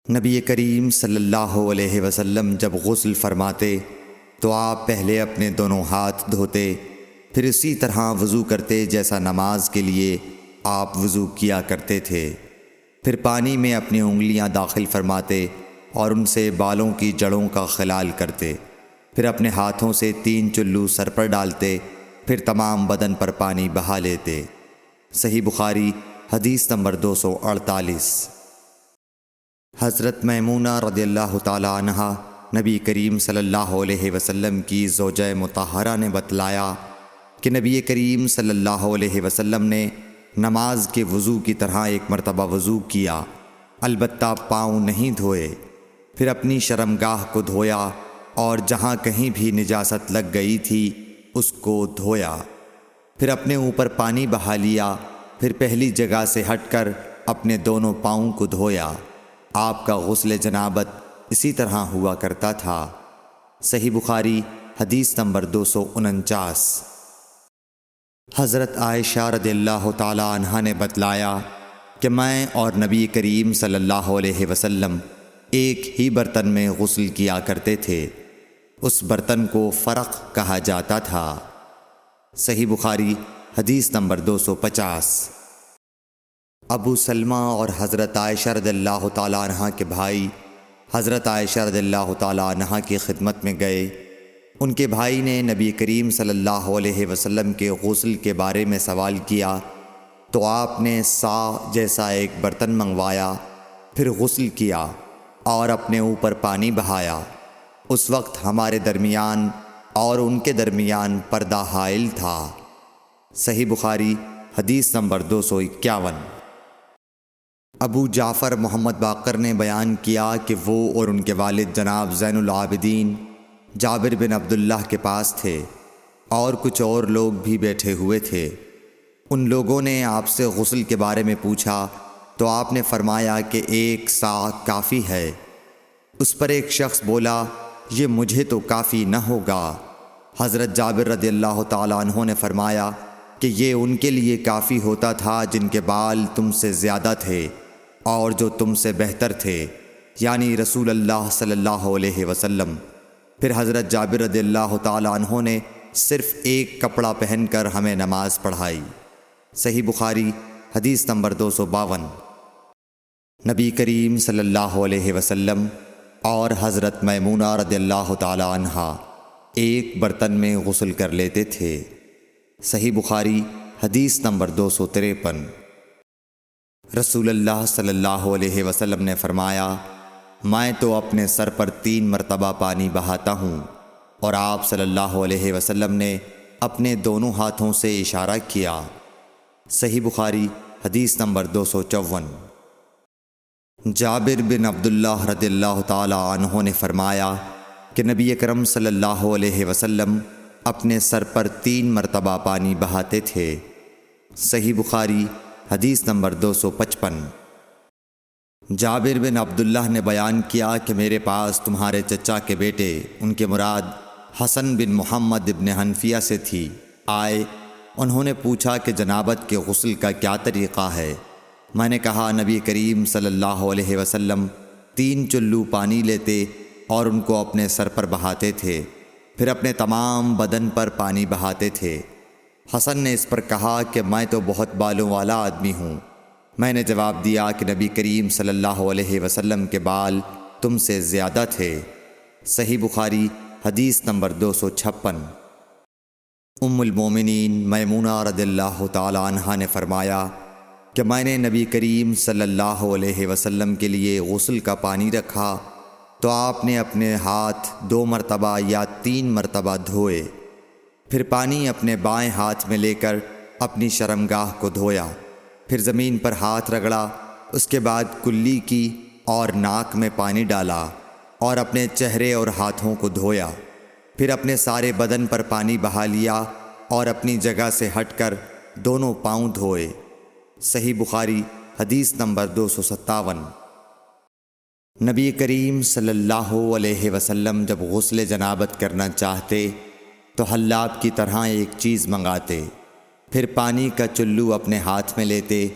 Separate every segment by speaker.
Speaker 1: نبی کریم صلی اللہ علیہ وسلم جب غسل فرماتے تو آپ پہلے اپنے دونوں ہاتھ دھوتے، پھر اسی طرح وضو کرتے جیسا نماز کے لیے آپ وضو کیا کرتے تھے۔ پھر پانی میں اپنی انگلیاں داخل فرماتے اور ان سے بالوں کی جڑوں کا خلال کرتے، پھر اپنے ہاتھوں سے 3 چلو سر پر ڈالتے، پھر تمام بدن پر پانی بہا لیتے۔ صحیح بخاری حدیث نمبر 248۔ حضرت میمونہ رضی اللہ تعالی عنہا نبی کریم صلی اللہ علیہ وسلم کی زوجہ مطہرہ نے بتلایا کہ نبی کریم صلی اللہ علیہ وسلم نے نماز کے وضو کی طرح ایک مرتبہ وضو کیا، البتہ پاؤں نہیں دھوئے، پھر اپنی شرمگاہ کو دھویا اور جہاں کہیں بھی نجاست لگ گئی تھی اس کو دھویا، پھر اپنے اوپر پانی بہا لیا، پھر پہلی جگہ سے ہٹ کر اپنے دونوں پاؤں کو دھویا۔ آپ کا غسل جنابت اسی طرح ہوا کرتا تھا۔ صحیح بخاری حدیث نمبر 249۔ حضرت عائشہ رضی اللہ تعالی عنہا نے بتلایا کہ میں اور نبی کریم صلی اللہ علیہ وسلم ایک ہی برتن میں غسل کیا کرتے تھے، اس برتن کو فرق کہا جاتا تھا۔ صحیح بخاری حدیث نمبر 250۔ ابو سلمہ اور حضرت عائشہ رضی اللہ تعالی عنہا کے بھائی حضرت عائشہ رضی اللہ تعالی عنہا کی خدمت میں گئے۔ ان کے بھائی نے نبی کریم صلی اللہ علیہ وسلم کے غسل کے بارے میں سوال کیا تو آپ نے سا جیسا ایک برتن منگوایا، پھر غسل کیا اور اپنے اوپر پانی بہایا۔ اس وقت ہمارے درمیان اور ان کے درمیان پردہ حائل تھا۔ صحیح بخاری حدیث نمبر 251۔ ابو جعفر محمد باقر نے بیان کیا کہ وہ اور ان کے والد جناب زین العابدین جابر بن عبداللہ کے پاس تھے اور کچھ اور لوگ بھی بیٹھے ہوئے تھے۔ ان لوگوں نے آپ سے غسل کے بارے میں پوچھا تو آپ نے فرمایا کہ 1 سا کافی ہے۔ اس پر ایک شخص بولا، یہ مجھے تو کافی نہ ہوگا۔ حضرت جابر رضی اللہ تعالیٰ عنہ نے فرمایا کہ یہ ان کے لیے کافی ہوتا تھا جن کے بال تم سے زیادہ تھے اور جو تم سے بہتر تھے، یعنی رسول اللہ صلی اللہ علیہ وسلم۔ پھر حضرت جابر رضی اللہ تعالی عنہ نے صرف ایک کپڑا پہن کر ہمیں نماز پڑھائی۔ صحیح بخاری حدیث نمبر 252۔ نبی کریم صلی اللہ علیہ وسلم اور حضرت میمونہ رضی اللہ تعالی عنہا ایک برتن میں غسل کر لیتے تھے۔ صحیح بخاری حدیث نمبر 253۔ رسول اللہ صلی اللہ علیہ وسلم نے فرمایا، میں تو اپنے سر پر 3 مرتبہ پانی بہاتا ہوں، اور آپ صلی اللہ علیہ وسلم نے اپنے دونوں ہاتھوں سے اشارہ کیا۔ صحیح بخاری حدیث نمبر 254۔ جابر بن عبداللہ رضی اللہ تعالی عنہ نے فرمایا کہ نبی اکرم صلی اللہ علیہ وسلم اپنے سر پر 3 مرتبہ پانی بہاتے تھے۔ صحیح بخاری حدیث نمبر 255۔ جابر بن عبداللہ نے بیان کیا کہ میرے پاس تمہارے چچا کے بیٹے، ان کے مراد حسن بن محمد ابن حنفیہ سے تھی، آئے۔ انہوں نے پوچھا کہ جنابت کے غسل کا کیا طریقہ ہے؟ میں نے کہا، نبی کریم صلی اللہ علیہ وسلم 3 چلو پانی لیتے اور ان کو اپنے سر پر بہاتے تھے، پھر اپنے تمام بدن پر پانی بہاتے تھے۔ حسن نے اس پر کہا کہ میں تو بہت بالوں والا آدمی ہوں۔ میں نے جواب دیا کہ نبی کریم صلی اللہ علیہ وسلم کے بال تم سے زیادہ تھے۔ صحیح بخاری حدیث نمبر 256۔ ام المومنین میمونہ رضی اللہ تعالی عنہا نے فرمایا کہ میں نے نبی کریم صلی اللہ علیہ وسلم کے لیے غسل کا پانی رکھا تو آپ نے اپنے ہاتھ 2 مرتبہ یا 3 مرتبہ دھوئے، پھر پانی اپنے بائیں ہاتھ میں لے کر اپنی شرمگاہ کو دھویا، پھر زمین پر ہاتھ رگڑا، اس کے بعد کلی کی اور ناک میں پانی ڈالا اور اپنے چہرے اور ہاتھوں کو دھویا، پھر اپنے سارے بدن پر پانی بہا لیا اور اپنی جگہ سے ہٹ کر دونوں پاؤں دھوئے۔ صحیح بخاری حدیث نمبر 257۔ نبی کریم صلی اللہ علیہ وسلم جب غسل جنابت کرنا چاہتے تو حلاب کی طرح ایک چیز منگاتے، پھر پانی کا چلو اپنے ہاتھ میں لیتے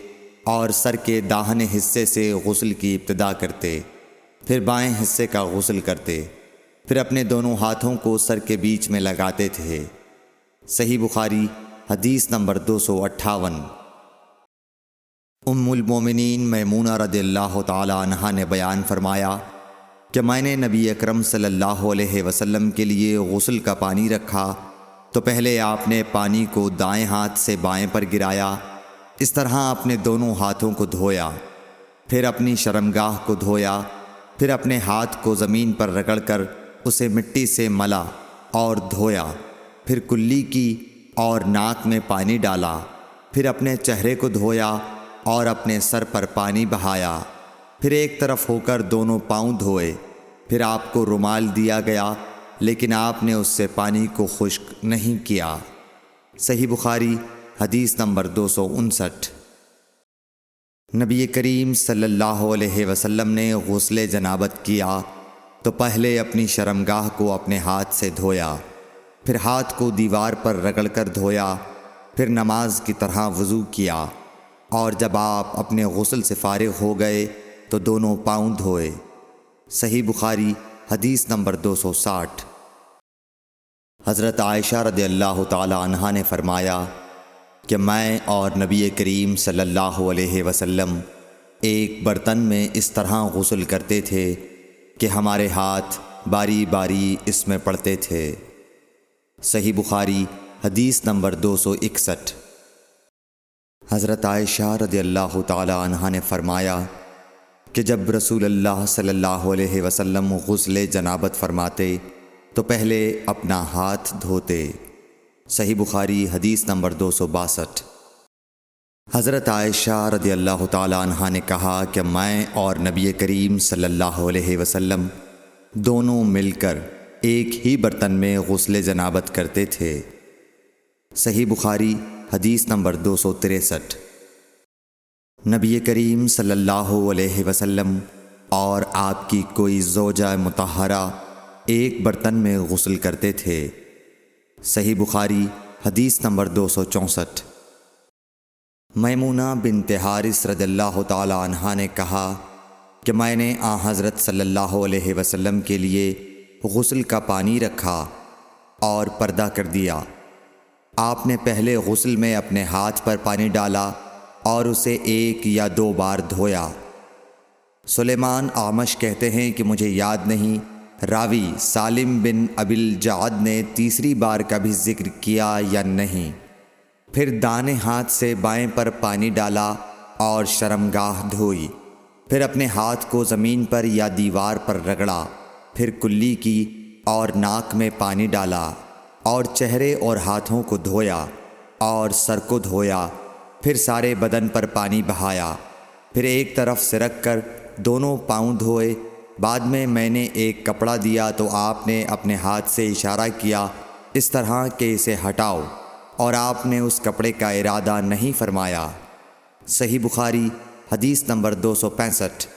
Speaker 1: اور سر کے داہنے حصے سے غسل کی ابتدا کرتے، پھر بائیں حصے کا غسل کرتے، پھر اپنے دونوں ہاتھوں کو سر کے بیچ میں لگاتے تھے۔ صحیح بخاری حدیث نمبر 258۔ ام المومنین میمونہ رضی اللہ تعالی عنہا نے بیان فرمایا کہ میں نے نبی اکرم صلی اللہ علیہ وسلم کے لیے غسل کا پانی رکھا تو پہلے آپ نے پانی کو دائیں ہاتھ سے بائیں پر گرایا، اس طرح اپنے دونوں ہاتھوں کو دھویا، پھر اپنی شرمگاہ کو دھویا، پھر اپنے ہاتھ کو زمین پر رگڑ کر اسے مٹی سے ملا اور دھویا، پھر کلی کی اور ناک میں پانی ڈالا، پھر اپنے چہرے کو دھویا اور اپنے سر پر پانی بہایا، پھر ایک طرف ہو کر دونوں پاؤں دھوئے، پھر آپ کو رومال دیا گیا لیکن آپ نے اس سے پانی کو خشک نہیں کیا۔ صحیح بخاری حدیث نمبر 259۔ نبی کریم صلی اللہ علیہ وسلم نے غسل جنابت کیا تو پہلے اپنی شرمگاہ کو اپنے ہاتھ سے دھویا، پھر ہاتھ کو دیوار پر رگڑ کر دھویا، پھر نماز کی طرح وضو کیا، اور جب آپ اپنے غسل سے فارغ ہو گئے تو دونوں پاؤں دھوئے۔ صحیح بخاری حدیث نمبر 260۔ حضرت عائشہ رضی اللہ تعالی عنہا نے فرمایا کہ میں اور نبی کریم صلی اللہ علیہ وسلم ایک برتن میں اس طرح غسل کرتے تھے کہ ہمارے ہاتھ باری باری اس میں پڑتے تھے۔ صحیح بخاری حدیث نمبر 261۔ حضرت عائشہ رضی اللہ تعالی عنہا نے فرمایا کہ جب رسول اللہ صلی اللہ علیہ وسلم غسل جنابت فرماتے تو پہلے اپنا ہاتھ دھوتے۔ صحیح بخاری حدیث نمبر 262۔ حضرت عائشہ رضی اللہ تعالی عنہا نے کہا کہ میں اور نبی کریم صلی اللہ علیہ وسلم دونوں مل کر ایک ہی برتن میں غسل جنابت کرتے تھے۔ صحیح بخاری حدیث نمبر 263۔ نبی کریم صلی اللہ علیہ وسلم اور آپ کی کوئی زوجہ مطہرہ ایک برتن میں غسل کرتے تھے۔ صحیح بخاری حدیث نمبر 264۔ میمونہ بنت حارث رضی اللہ تعالی عنہا نے کہا کہ میں نے حضرت صلی اللہ علیہ وسلم کے لیے غسل کا پانی رکھا اور پردہ کر دیا۔ آپ نے پہلے غسل میں اپنے ہاتھ پر پانی ڈالا اور اسے 1 یا 2 بار دھویا۔ سلیمان اعمش کہتے ہیں کہ مجھے یاد نہیں راوی سالم بن ابی الجعد نے تیسری بار کا بھی ذکر کیا یا نہیں۔ پھر دانے ہاتھ سے بائیں پر پانی ڈالا اور شرمگاہ دھوئی، پھر اپنے ہاتھ کو زمین پر یا دیوار پر رگڑا، پھر کلی کی اور ناک میں پانی ڈالا اور چہرے اور ہاتھوں کو دھویا اور سر کو دھویا، پھر سارے بدن پر پانی بہایا، پھر ایک طرف سے رکھ کر دونوں پاؤں دھوئے۔ بعد میں نے ایک کپڑا دیا تو آپ نے اپنے ہاتھ سے اشارہ کیا اس طرح کہ اسے ہٹاؤ، اور آپ نے اس کپڑے کا ارادہ نہیں فرمایا۔ صحیح بخاری حدیث نمبر 265۔